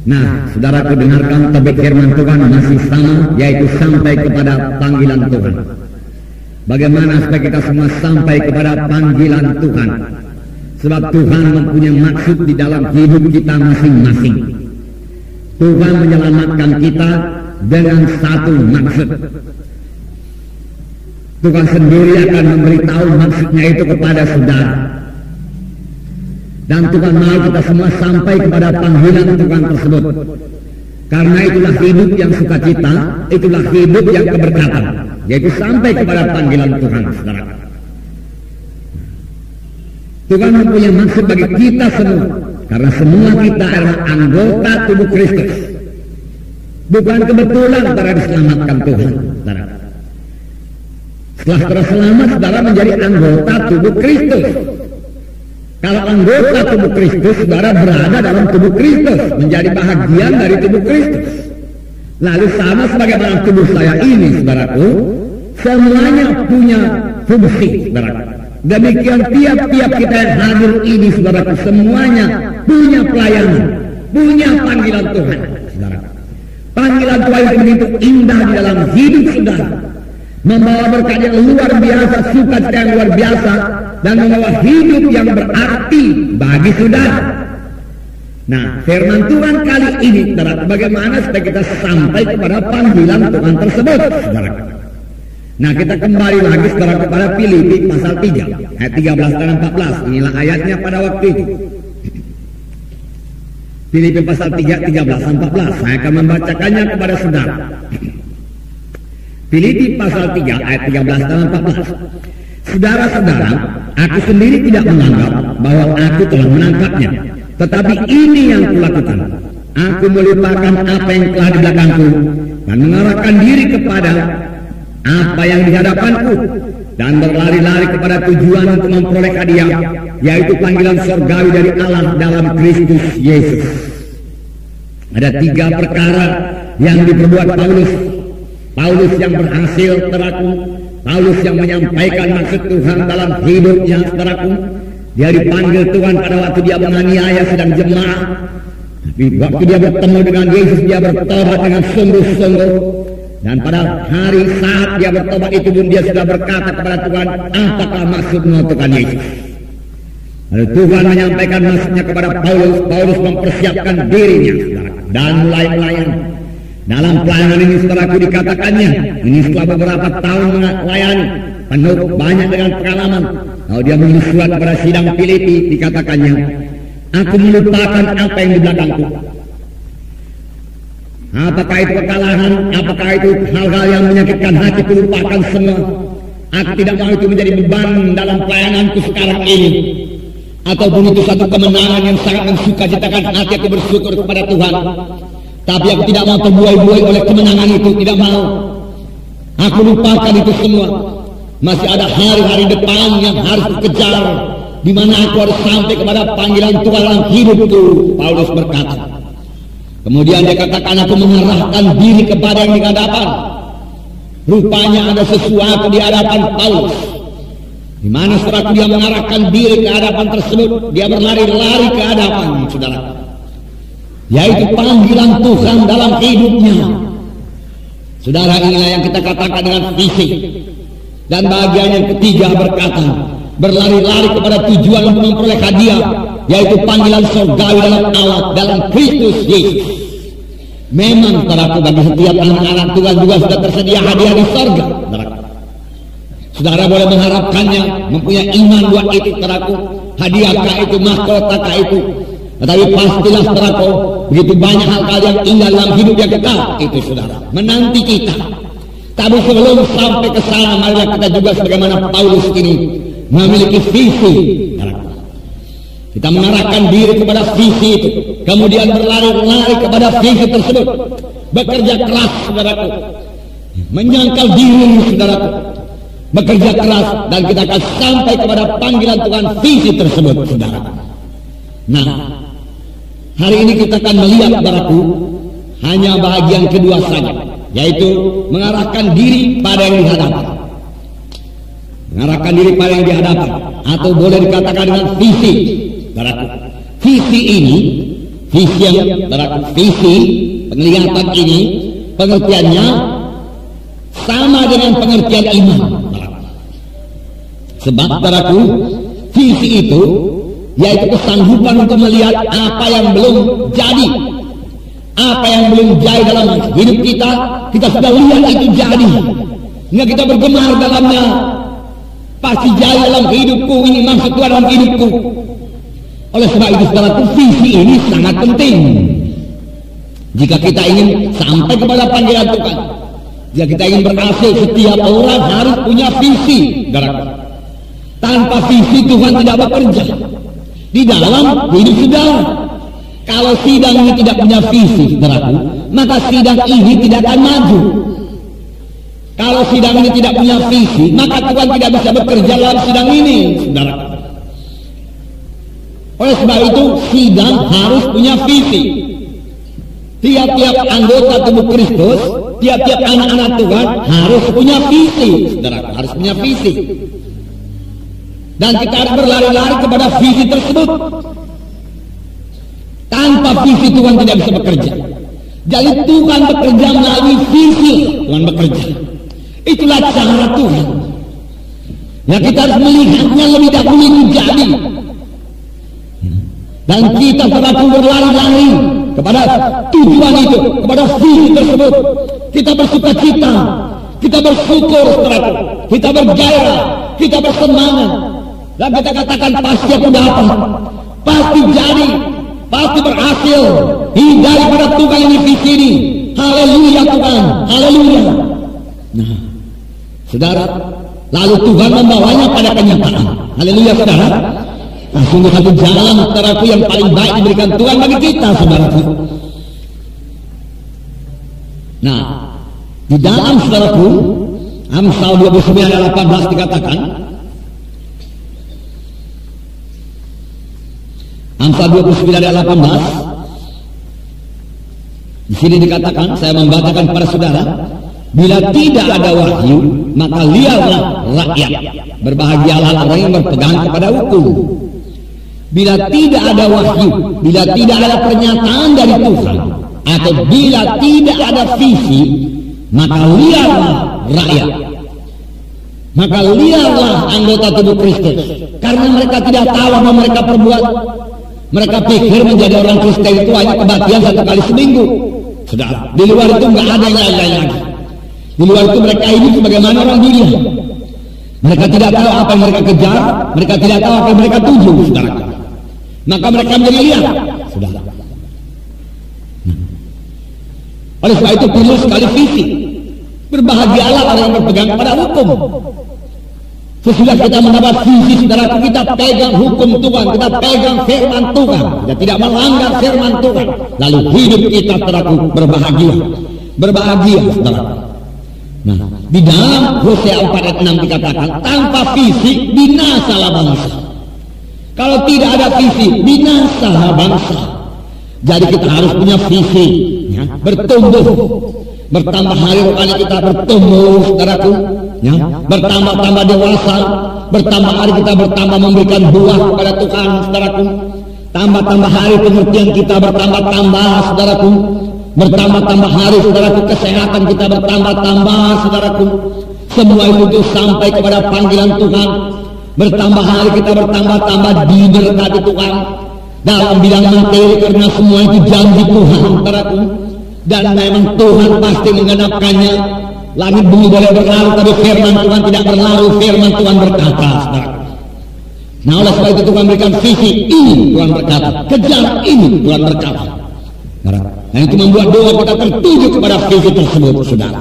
Nah, saudaraku dengarkan topik firman Tuhan masih sama, yaitu sampai kepada panggilan Tuhan. Bagaimana supaya kita semua sampai kepada panggilan Tuhan? Sebab Tuhan mempunyai maksud di dalam hidup kita masing-masing. Tuhan menyelamatkan kita dengan satu maksud. Tuhan sendiri akan memberitahu maksudnya itu kepada saudara. Dan Tuhan mau kita semua sampai kepada panggilan Tuhan tersebut. Karena itulah hidup yang sukacita, itulah hidup yang keberkatan, yaitu sampai kepada panggilan Tuhan, saudara. Tuhan mempunyai maksud bagi kita semua, karena semua kita adalah anggota tubuh Kristus. Bukan kebetulan saudara diselamatkan Tuhan, saudara. Setelah terselamat, saudara menjadi anggota tubuh Kristus. Kalau anggota tubuh Kristus, saudara berada dalam tubuh Kristus, menjadi bahagian dari tubuh Kristus. Lalu sama sebagaimana tubuh saya ini, saudaraku, semuanya punya fungsi, saudaraku. Demikian tiap-tiap kita yang hadir ini, saudaraku, semuanya punya pelayanan, punya panggilan Tuhan, saudaraku. Panggilan Tuhan yang begitu indah di dalam hidup saudara, membawa berkat yang luar biasa, sukacita yang luar biasa, dan membawa hidup yang berarti bagi saudara. Nah, firman Tuhan kali ini, saudara, bagaimana supaya kita sampai kepada panggilan Tuhan tersebut, saudara. Nah, kita kembali lagi, saudara, kepada Filipi pasal 3, ayat 13 dan 14. Inilah ayatnya pada waktu itu. Filipi pasal 3, 13 dan 14. Saya akan membacakannya kepada saudara. Filipi pasal 3 ayat 13 dan 14. Saudara-saudara, aku sendiri tidak menganggap bahwa aku telah menangkapnya, tetapi ini yang kulakukan. Aku melupakan apa yang telah di belakangku dan mengarahkan diri kepada apa yang di hadapanku, dan berlari-lari kepada tujuan untuk memperoleh hadiah, yaitu panggilan surgawi dari Allah dalam Kristus Yesus. Ada 3 perkara yang diperbuat Paulus. Paulus yang berhasil, saudaraku. Paulus yang menyampaikan maksud Tuhan dalam hidupnya, saudaraku. Dia dipanggil Tuhan pada waktu dia menganiaya sedang jemaah. Tapi waktu dia bertemu dengan Yesus, dia bertobat dengan sungguh-sungguh. Dan pada hari saat dia bertobat itu pun dia sudah berkata kepada Tuhan, apakah maksudmu Tuhan Yesus? Lalu Tuhan menyampaikan maksudnya kepada Paulus. Paulus mempersiapkan dirinya, saudara, dan mulai melayani. Dalam pelayanan ini, saudaraku, dikatakannya, ini setelah beberapa tahun melayani, penuh banyak dengan pengalaman. Lalu dia menulis surat kepada sidang Filipi, dikatakannya, aku melupakan apa yang di belakangku. Apakah itu kekalahan, apakah itu hal-hal yang menyakitkan hati, lupakan semua. Aku tidak mau itu menjadi beban dalam pelayananku sekarang ini. Ataupun itu satu kemenangan yang sangat mensukacitakan hati, aku bersyukur kepada Tuhan. Tapi aku tidak mau terbuai-buai oleh kemenangan itu, tidak mau. Aku lupakan itu semua. Masih ada hari-hari depan yang harus dikejar, di mana aku harus sampai kepada panggilan Tuhan dalam hidupku. Paulus berkata. Kemudian dia katakan, aku mengarahkan diri kepada yang di hadapan. Rupanya ada sesuatu di hadapan Paulus, di mana saudara dia mengarahkan diri ke hadapan tersebut. Dia berlari-lari ke hadapan, saudara, yaitu panggilan Tuhan dalam hidupnya. Saudara, inilah yang kita katakan dengan visi. Dan bagian yang ketiga berkata, berlari-lari kepada tujuan untuk memperoleh hadiah, yaitu panggilan surgawi dalam Allah, dalam Kristus Yesus. Memang, saudaraku, bagi setiap anak-anak Tuhan juga sudah tersedia hadiah di surga. Saudara boleh mengharapkannya, mempunyai iman buat itu, saudaraku. Hadiahkah itu, mahkotakah itu? Tetapi pastilah, saudaraku, begitu banyak hal-hal yang indah dalam hidup yang kekal itu, saudara, menanti kita. Tapi sebelum sampai ke sana, marilah kita juga sebagaimana Paulus ini memiliki visi. Kita mengarahkan diri kepada visi itu, kemudian berlari-lari kepada visi tersebut, bekerja keras, saudaraku, menyangkal diri, saudaraku, bekerja keras, dan kita akan sampai kepada panggilan Tuhan visi tersebut, saudara. Nah, hari ini kita akan melihat, saudaraku, hanya bagian kedua saja, yaitu mengarahkan diri pada yang dihadapan. Mengarahkan diri pada yang dihadapan, atau boleh dikatakan dengan visi. Saudaraku, visi ini Visi yang visi penglihatan ini pengertiannya sama dengan pengertian iman. Sebab saudaraku, visi itu yaitu kesanggupan untuk melihat apa yang belum jadi, apa yang belum jadi dalam hidup kita. Kita sudah lihat itu jadi, hingga kita bergemar dalamnya. Pasti jadi dalam hidupku, ini maksud Tuhan dalam hidupku. Oleh sebab itu saudaraku, visi ini sangat penting jika kita ingin sampai kepada panggilan Tuhan. Jika kita ingin berhasil, setiap orang harus punya visi, saudaraku. Tanpa visi Tuhan tidak bekerja di dalam hidup saudara. Kalau sidang ini tidak punya visi, saudaraku, maka sidang ini tidak akan maju. Kalau sidang ini tidak punya visi, maka Tuhan tidak bisa bekerja dalam sidang ini, saudaraku. Oleh sebab itu, sidang harus punya visi. Tiap-tiap anggota tubuh Kristus, tiap-tiap anak-anak Tuhan harus punya visi, saudaraku, harus punya visi. Dan kita harus berlari-lari kepada visi tersebut. Tanpa visi Tuhan tidak bisa bekerja. Jadi Tuhan bekerja melalui visi. Tuhan bekerja. Itulah cara Tuhan. Ya, kita harus melihatnya lebih dahulu itu jadi. Dan kita selalu berlari-lari kepada tujuan itu, kepada visi tersebut. Kita bersuka cita, kita bersyukur, kita bergairah, kita bersemangat. Dan kita katakan pasti aku dapat, pasti jadi, pasti berhasil. Daripada Tuhan ini visi ini. Haleluya Tuhan, haleluya. Nah, saudara, lalu Tuhan membawanya pada kenyataan. Haleluya saudara. Nah, sungguh satu jalan saudaraku yang paling baik diberikan Tuhan bagi kita, saudaraku. Nah, di dalam saudaraku, Amsal 29 ayat 18 dikatakan, Amsal 29 ayat 18, di sini dikatakan, saya membacakan kepada saudara, bila tidak ada wahyu, maka liarlah rakyat. Berbahagialah orang yang berpegang kepada hukum. Bila tidak ada wahyu, bila tidak ada pernyataan dari Tuhan, atau bila tidak ada visi, maka liarlah rakyat. Maka liarlah anggota tubuh Kristus. Karena mereka tidak tahu apa mereka perbuat. Mereka pikir menjadi orang Kristen itu hanya kebaktian 1 kali seminggu. Sudah, di luar itu nggak ada yang lain lagi. Di luar itu mereka hidup sebagaimana orang dunia. Mereka tidak tahu apa yang mereka kejar, mereka tidak tahu apa yang mereka tuju, saudara. Maka mereka menjadi liar, saudara. Oleh sebab itu perlu sekali visi. Berbahagialah orang yang berpegang pada hukum. Sesudah kita mendapat visi, saudara, kita pegang hukum Tuhan, kita pegang firman Tuhan, kita tidak melanggar firman Tuhan. Lalu hidup kita, saudaraku, berbahagia, berbahagia, saudara. Nah, di dalam Hosea 4 ayat 6 dikatakan, tanpa visi binasalah bangsa. Kalau tidak ada visi, binasalah bangsa. Jadi kita harus punya visi, ya, bertumbuh, bertambah hari rohani kita bertumbuh, saudaraku, ya, bertambah-tambah dewasa, bertambah hari kita bertambah memberikan buah kepada Tuhan, saudaraku. Tambah-tambah hari pengertian kita bertambah-tambah, saudaraku. Bertambah-tambah hari, saudaraku, kesehatan kita bertambah-tambah, saudaraku. Semua itu sampai kepada panggilan Tuhan. Bertambah hari kita bertambah-tambah diberkati Tuhan dalam bidang materi, karena semua itu janji Tuhan, saudaraku. Dan memang Tuhan pasti menggenapkannya. Langit bumi boleh berlalu, tapi firman Tuhan tidak berlalu. Firman Tuhan berkata, saudaraku. Nah, oleh sebab itu Tuhan berikan visi ini, Tuhan berkata, kejar ini, Tuhan berkata. Nah, itu membuat doa kita tertuju kepada visi tersebut, saudara.